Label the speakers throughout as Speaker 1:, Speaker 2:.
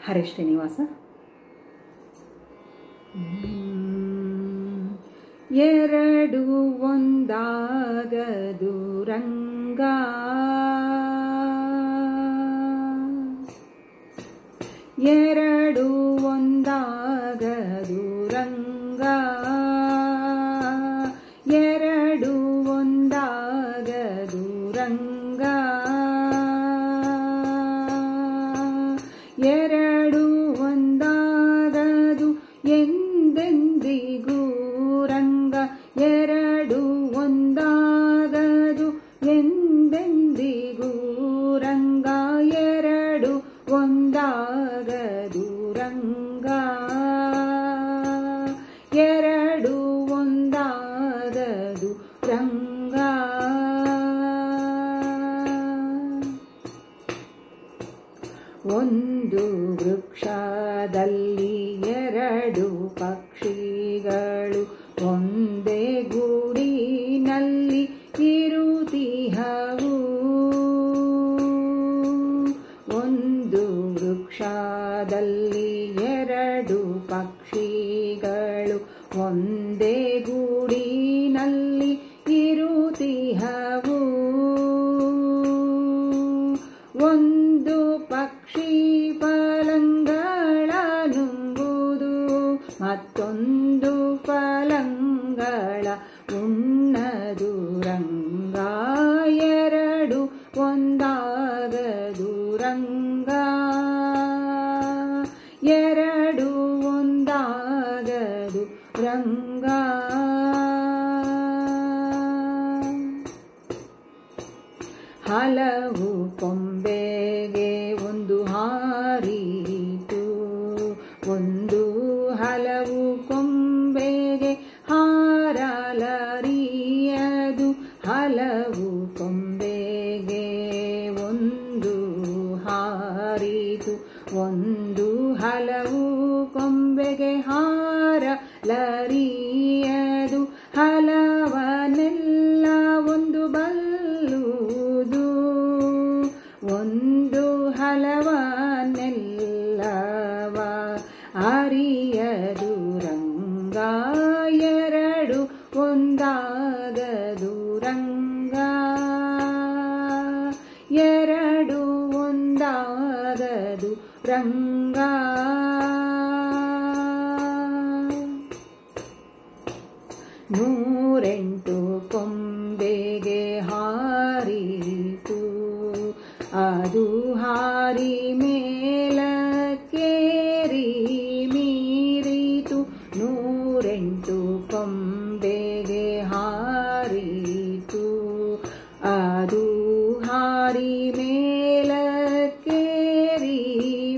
Speaker 1: ಹರೇ ಶ್ರೀನಿವಾಸ. ಎರಡು ಒಂದಾಗದು ರಂಗ, ಎರಡು ಒಂದಾಗದು ರಂಗ, ಎರಡು ಒಂದಾಗದು ರಂಗ, ಎರಡು ಒಂದಾಗದು ಎಂದೆಂದಿಗೂ ರಂಗ, ಎರಡು ಒಂದಾಗದು ಎಂದೆಂದಿಗೂ ರಂಗ, ಎರಡು ಒಂದಾಗದು ರಂಗ, ಎರಡು ಒಂದಾಗದು ರಂಗ. ಒಂದು ವೃಕ್ಷದಲ್ಲಿ ಎರಡು ಪಕ್ಷಿಗಳು ಒಂದೇ ಗೂಡಿನಲ್ಲಿ ಇರುತ್ತಿಹವು. ಒಂದು ವೃಕ್ಷದಲ್ಲಿ ಎರಡು ಪಕ್ಷಿಗಳು ಒಂದೇ ಗೂಡಿನಲ್ಲಿ ಇರುತ್ತಿಹವು. ಒಂದು ಪಕ್ಷಿ ಫಲಂಗಳ ನುಂಗುವುದು, ಮತ್ತೊಂದು ಫಲಂಗಳ ಉಣ್ಣದು ರಂಗ, ಎರಡು ಒಂದಾಗದು ರಂಗ, ಎರಡು ಒಂದಾಗದು ರಂಗ. ಹಲವು ಕೊಂಬೆಗೆ ಒಂದು ಹಾರಿತು, ಒಂದು ಹಲವು ಕೊಂಬೆಗೆ ಹಾರಲಾರಿಯದು, ಹಲವು ಕೊಂಬೆಗೆ ಒಂದು ಹಾರಿತು, ಒಂದು ಹಲವು ಕೊಂಬೆಗೆ ಹಾರಲಾರಿಯದು, ಹಲವನೆಲ್ಲ ಒಂದು ಬಲ್ಲುವುದು, ಒಂದು ಹಲವನೆಲ್ಲವ ಅರಿಯದು ರಂಗ, ಎರಡು ಒಂದಾಗದು ರಂಗ, ಎರಡು ಒಂದಾಗದು ರಂಗ. ನೂರೆಂಟು ಕೊಂಬೆಗೆ ಹಾರಿತು, ಅದು ಹಾರಿ ಮೇಲಕ್ಕೇರಿ ಮೀರಿತು, ನೂರೆಂಟು ಕೊಂಬೆಗೆ ಹಾರಿತು, ಅದು ಹಾರಿ ಮೇಲಕ್ಕೇರಿ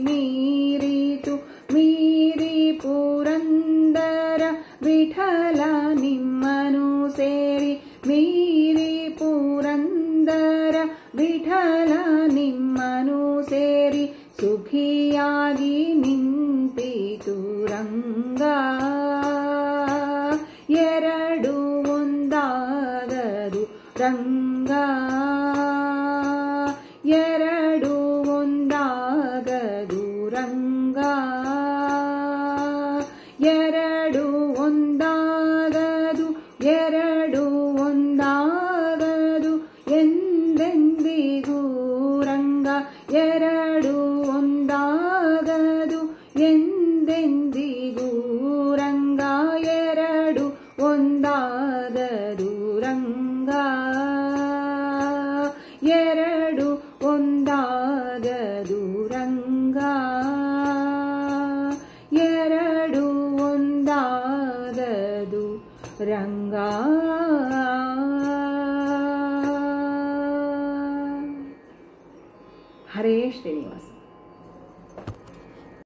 Speaker 1: ಮೀರಿತು, ಮೀರಿ ಪುರಂದರ ವಿಠಲ ನಿಮ್ಮನು ಸೇರಿ, ಮೀರಿ ಪುರಂದರ ವಿಠಲ ನಿಮ್ಮನು ಸೇರಿ, ಸುಖಿಯಾಗಿ ನಿಂತಿತು ರಂಗ, ಎರಡು ಒಂದಾಗದು ರಂಗ, ಎರಡು ಒಂದಾಗದು ರಂಗ, ಎರಡು ಒಂದಾಗದು, ಎರಡು ಒಂದಾಗದು ಎಂದೆಂದಿಗೂ ರಂಗ, ಎರಡು ಒಂದಾಗದು ಎಂದೆಂದಿಗೂ ರಂಗ, ಎರಡು ಒಂದಾಗದು ರಂಗ, ಎರಡು ಒಂದಾಗದು ರಂಗ, ಎರಡು ಒಂದಾಗದು ರಂಗ. ಹರೇ ಶ್ರೀನಿವಾಸ.